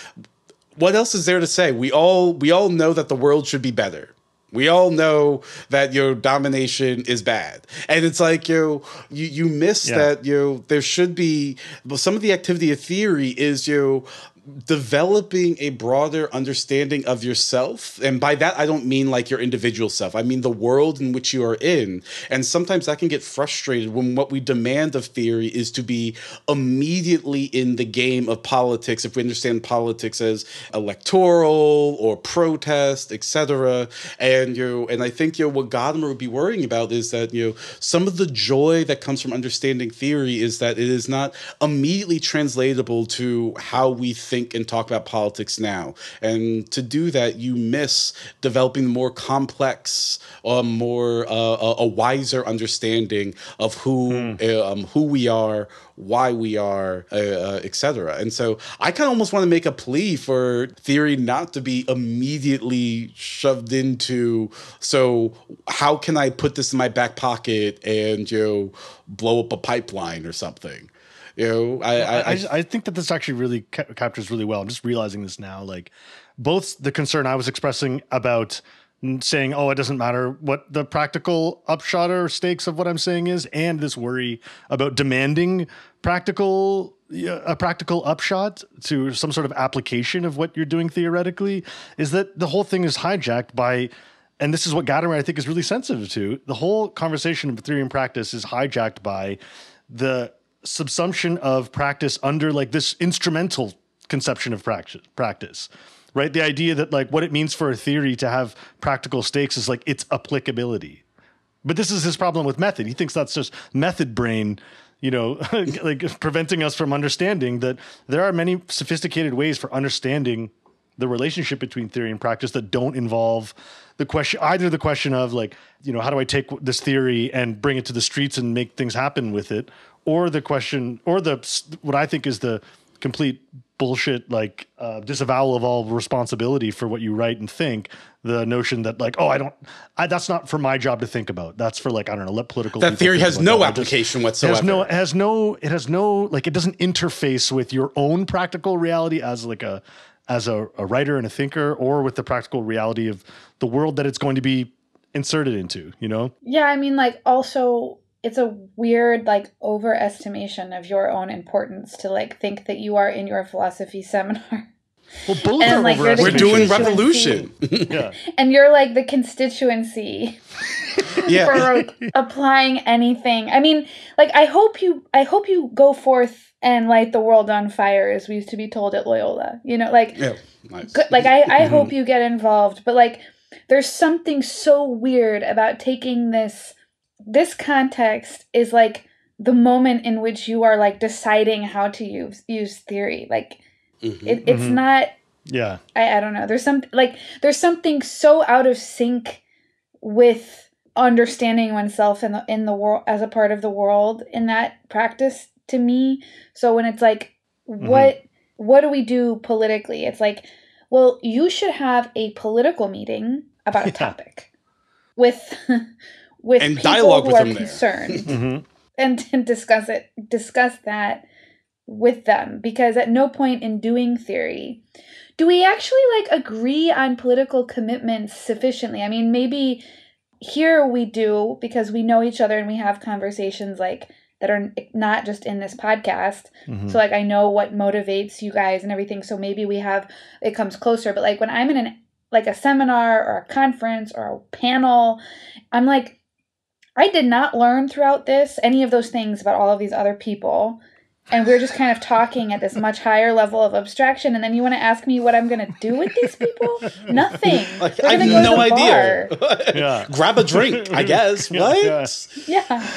what else is there to say? We all know that the world should be better. We all know that domination is bad. And it's like, you miss that, there should be, some of the activity of theory is, developing a broader understanding of yourself. And by that, I don't mean like your individual self. I mean the world in which you are in. And sometimes that can get frustrated when what we demand of theory is to be immediately in the game of politics, if we understand politics as electoral or protest, etc. And I think what Gadamer would be worrying about is that some of the joy that comes from understanding theory is that it is not immediately translatable to how we think and talk about politics now. And to do that, you miss developing more complex, more a wiser understanding of who we are, why we are, etc. And so I kind of almost want to make a plea for theory not to be immediately shoved into, so how can I put this in my back pocket and blow up a pipeline or something? I think that this actually really captures really well. I'm just realizing this now, like both the concern I was expressing about saying, oh, it doesn't matter what the practical upshot or stakes of what I'm saying is, and this worry about demanding a practical upshot to some sort of application of what you're doing theoretically, is that the whole thing is hijacked by, and this is what Gadamer I think is really sensitive to, the whole conversation of theory and practice is hijacked by the subsumption of practice under like this instrumental conception of practice, right? The idea that like what it means for a theory to have practical stakes is like its applicability. But this is his problem with method. He thinks that's just method brain, like preventing us from understanding that there are many sophisticated ways for understanding the relationship between theory and practice that don't involve the question of like, how do I take this theory and bring it to the streets and make things happen with it? Or the question, or what I think is the complete bullshit, like disavowal of all responsibility for what you write and think. The notion that like, that's not for my job to think about. That's for like, I don't know, let political. That theory has no application whatsoever. It has no, like, it doesn't interface with your own practical reality as a writer and a thinker, or with the practical reality of the world that it's going to be inserted into, Yeah, I mean, like, also, it's a weird, like, overestimation of your own importance to, like, think that you are in your philosophy seminar. Well, both are like, we're doing revolution. Yeah. And you're, like, the constituency for, like, applying anything. I mean, like, I hope you go forth and light the world on fire, as we used to be told at Loyola. Like, yeah, nice. Like, I hope you get involved. But, like, there's something so weird about taking this context is like the moment in which you are like deciding how to use theory. Like it's not. Yeah. I don't know. There's something so out of sync with understanding oneself in the world as a part of the world in that practice to me. So when it's like, what do we do politically? It's like, well, you should have a political meeting about a topic with and people dialogue who with are them concerned and discuss that with them, because at no point in doing theory do we actually like agree on political commitments sufficiently. I mean, maybe here we do because we know each other and we have conversations like that are not just in this podcast. So like I know what motivates you guys and everything. So maybe it comes closer. But like when I'm in a seminar or a conference or a panel, I'm like, I did not learn throughout this any of those things about all of these other people. And we're just kind of talking at this much higher level of abstraction. And then you want to ask me what I'm going to do with these people? Nothing. Like, I have no idea. Yeah. Grab a drink, I guess. What? Yeah.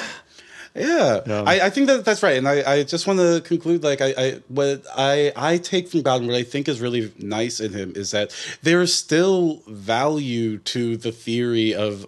Yeah, I think that's right, and I just want to conclude. Like what I take from God, and what I think is really nice in him is that there is still value to the theory of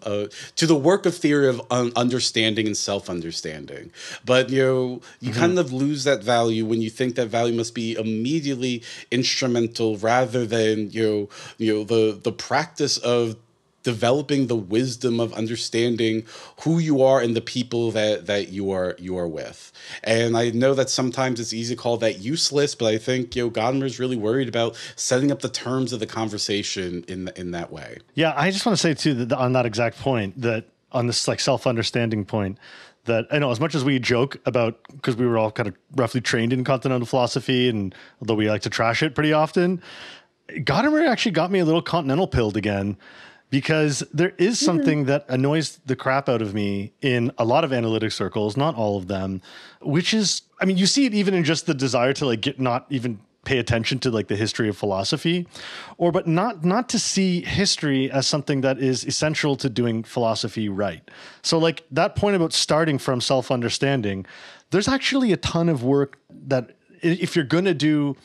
to the work of theory of understanding and self-understanding. But you kind of lose that value when you think that value must be immediately instrumental, rather than the practice of developing the wisdom of understanding who you are and the people that you are with. And I know that sometimes it's easy to call that useless, but I think Gadamer is really worried about setting up the terms of the conversation in that way. Yeah, I just want to say too that on that exact point, that on this like self-understanding point, that I know as much as we joke about, because we were all kind of roughly trained in continental philosophy, and although we like to trash it pretty often, Gadamer actually got me a little continental pilled again. Because there is something that annoys the crap out of me in a lot of analytic circles, not all of them, which is, I mean, you see it even in just the desire to like not even pay attention to like the history of philosophy, but not to see history as something that is essential to doing philosophy right. So like that point about starting from self-understanding, there's actually a ton of work that if you're going to do,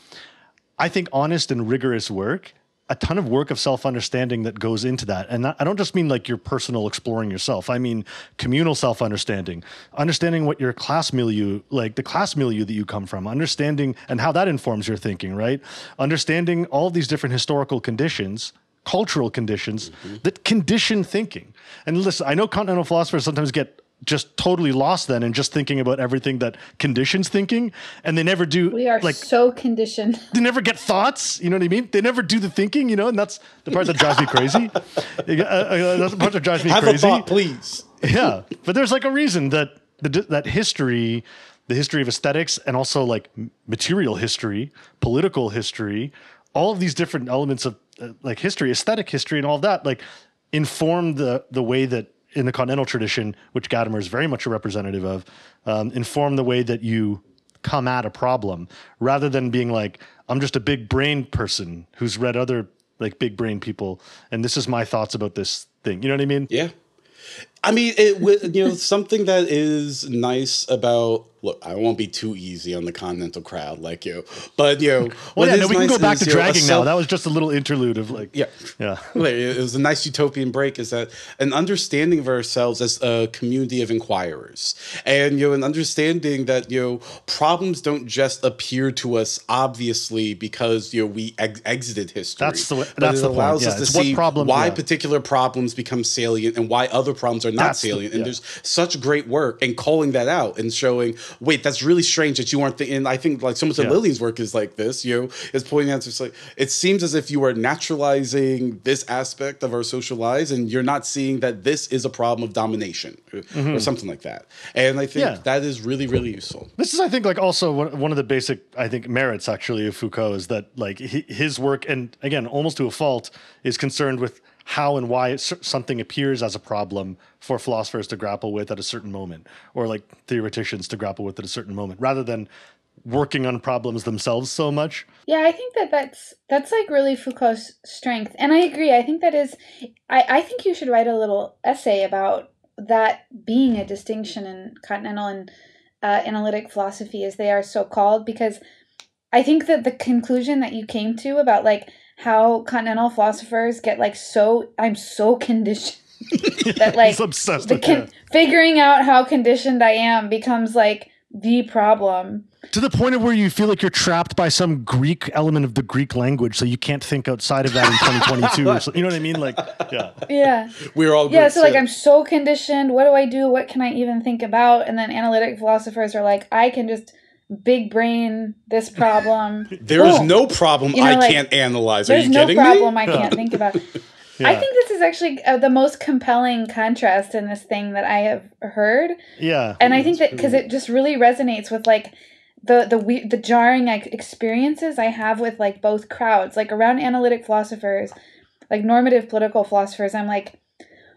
I think, honest and rigorous work, a ton of work of self-understanding that goes into that. And I don't just mean like your personal exploring yourself. I mean communal self-understanding, understanding what your class milieu, like the class milieu that you come from, understanding and how that informs your thinking, right? Understanding all of these different historical conditions, cultural conditions that condition thinking. And listen, I know continental philosophers sometimes get just totally lost then in just thinking about everything that conditions thinking, and they never do. We are like so conditioned. They never get thoughts. You know what I mean? They never do the thinking. And that's the part that drives me crazy. That's the part that drives me crazy. Have a thought, please. Yeah, but there's like a reason that that history, the history of aesthetics, and also like material history, political history, all of these different elements of like history, aesthetic history, and all of that, like inform the way that, in the continental tradition, which Gadamer is very much a representative of, inform the way that you come at a problem, rather than being like, I'm just a big brain person who's read other like big brain people, and this is my thoughts about this thing. You know what I mean? Yeah. I mean, something that is nice about, look, I won't be too easy on the continental crowd like you, but well, yeah, no, we can go back to dragging now. That was just a little interlude of like, yeah. It was a nice utopian break. Is that an understanding of ourselves as a community of inquirers, and an understanding that problems don't just appear to us obviously because we exited history. That's the it allows point. us to see why particular problems become salient and why other problems are not salient. And there's such great work in calling that out and showing, wait, that's really strange that you aren't thinking. And I think like so much of Lillian's work is like this, is pointing out to like, it seems as if you are naturalizing this aspect of our social lives and you're not seeing that this is a problem of domination or something like that. And I think that is really, really useful. This is, I think, like also one of the basic, I think, merits actually of Foucault is that like his work, and again, almost to a fault, is concerned with how and why something appears as a problem for philosophers to grapple with at a certain moment, or like theoreticians to grapple with at a certain moment, rather than working on problems themselves so much. Yeah, I think that's like really Foucault's strength. And I agree. I think that is, I think you should write a little essay about that being a distinction in continental and analytic philosophy, as they are so called, because I think that the conclusion that you came to about like how continental philosophers get like I'm so conditioned That like He's obsessed with figuring out how conditioned I am becomes like the problem. To the point of where you feel like you're trapped by some Greek element of the Greek language, so you can't think outside of that in 2022. Or so, you know what I mean? Like, yeah. Yeah. We're all Greeks, so like I'm so conditioned. What do I do? What can I even think about? And then analytic philosophers are like, I can just big brain this problem. There is no problem I can't analyze. Are you kidding me? There's no problem I can't think about. Yeah. I think this is actually the most compelling contrast in this thing that I have heard. Yeah. And I think that because it just really resonates with like the jarring experiences I have with like both crowds, like around analytic philosophers, like normative political philosophers. I'm like,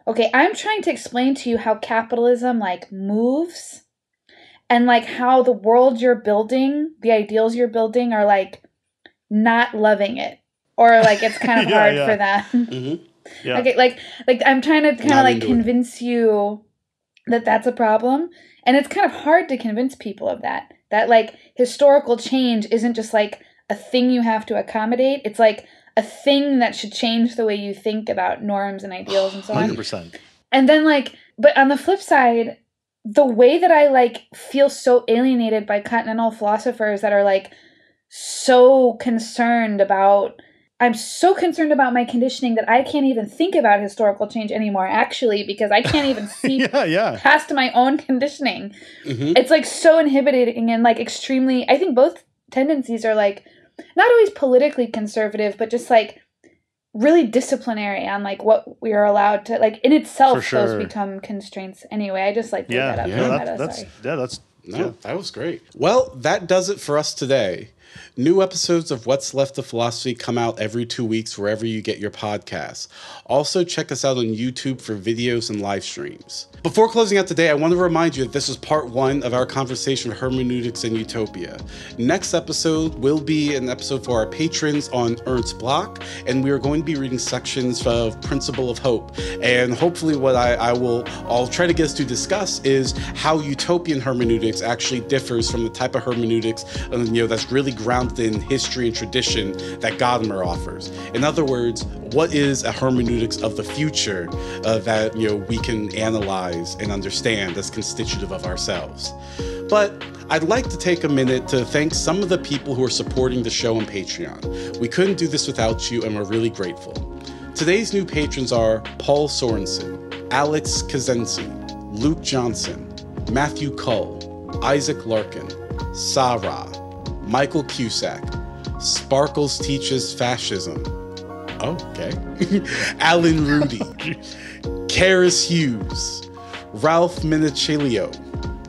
okay, I'm trying to explain to you how capitalism like moves and like how the world you're building, the ideals you're building are like not loving it, or like it's kind of hard for them. Mm-hmm. Yeah. Okay, like I'm trying to kind of like convince you that that's a problem, and it's kind of hard to convince people of that like historical change isn't just like a thing you have to accommodate. It's like a thing that should change the way you think about norms and ideals and so on. 100%. And then like, but on the flip side, the way that I like feel so alienated by continental philosophers that are like so concerned about, I'm so concerned about my conditioning that I can't even think about historical change anymore, actually, because I can't even see past my own conditioning. Mm-hmm. It's like so inhibiting and like extremely, I think both tendencies are like not always politically conservative, but just like really disciplinary on like what we are allowed to, like in itself, those become constraints anyway. I just like blew that up. That was great. Well, that does it for us today. New episodes of What's Left of Philosophy come out every 2 weeks wherever you get your podcasts. Also, check us out on YouTube for videos and live streams. Before closing out today, I want to remind you that this is part 1 of our conversation Hermeneutics and Utopia. Next episode will be an episode for our patrons on Ernst Bloch, and we are going to be reading sections of Principle of Hope. And hopefully what I'll try to get us to discuss is how utopian hermeneutics actually differs from the type of hermeneutics that's really grounded in history and tradition that Gadamer offers. In other words, what is a hermeneutics of the future that we can analyze and understand as constitutive of ourselves? But I'd like to take a minute to thank some of the people who are supporting the show on Patreon. We couldn't do this without you, and we're really grateful. Today's new patrons are Paul Sorensen, Alex Kazensi, Luke Johnson, Matthew Cull, Isaac Larkin, Sarah, Michael Cusack, Sparkles Teaches Fascism. Oh, okay. Alan Rudy, Karis Hughes, Ralph Minicilio,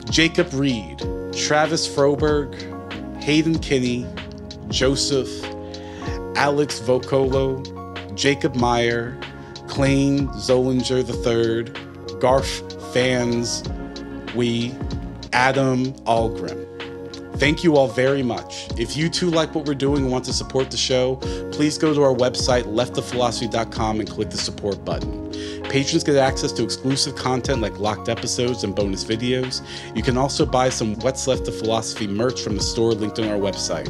Jacob Reed, Travis Froberg, Hayden Kinney, Joseph, Alex Vocolo, Jacob Meyer, Klain Zollinger III, Garf Fans, Adam Algrim. Thank you all very much. If you too like what we're doing and want to support the show, please go to our website, leftofphilosophy.com, and click the support button. Patrons get access to exclusive content like locked episodes and bonus videos. You can also buy some What's Left of Philosophy merch from the store linked on our website.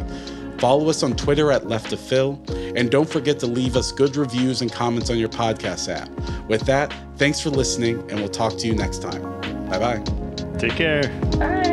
Follow us on Twitter at LeftOfPhil, and don't forget to leave us good reviews and comments on your podcast app. With that, thanks for listening, and we'll talk to you next time. Bye-bye. Take care. Bye.